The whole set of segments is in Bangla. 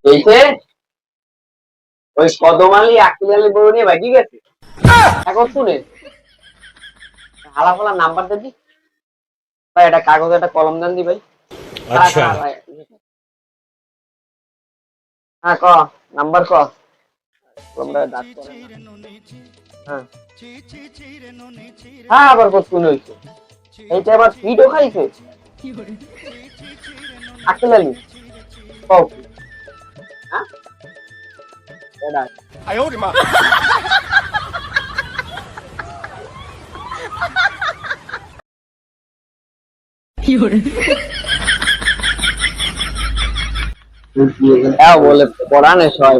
এইতে ওই কদম আলী আকিল আলী বউ নিয়ে ভাগি গেছে। এখন শুনে হালা ফালা নাম্বার দিবি ভাই, একটা কাগজ একটা কলম দেন দি ভাই। अच्छा। ভাই হ্যাঁ ক নাম্বার ক কলমটা দাঁত করে না। হ্যাঁ হ্যাঁ আবার কতক্ষণ হয়েছে, এইটা আবার ফিটও খাইছে আকিল আলী। কও কি? হ্যাঁ এটা 哎呦我的妈！ হ্যাঁ বলে পড়ানে সবাই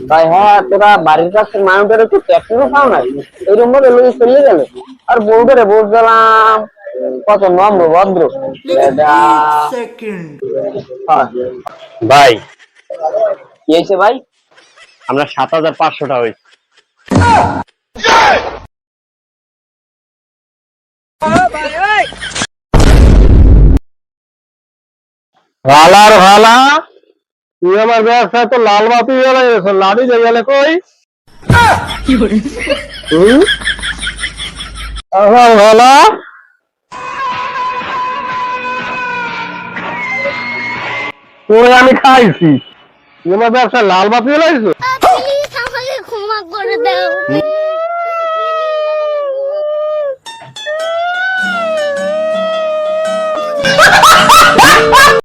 তাই। হ্যাঁ তোরা বাড়ির কাছে মানুষের একটু ট্যাক্সিও পাও না, এইরকম ভাবে লোক চলে গেল। আর বউটারে বুঝলাম কত নম্র ভদ্র এটা। হ্যাঁ, ভাই কি হয়েছে ভাই? আমরা ৭,৫০০ টাকা হয়েছে। ভালার ভালা, তুই আমার ব্যবসায় তো লাল বাতি গেলে লাড়ি দিয়ে গেলে কই আমার ভালা, তোরে আমি খাইছি, তুই আমার ব্যবসায় লাল বাতি গেলাইছো। প্লিজ আমাকে ক্ষমা করে দাও।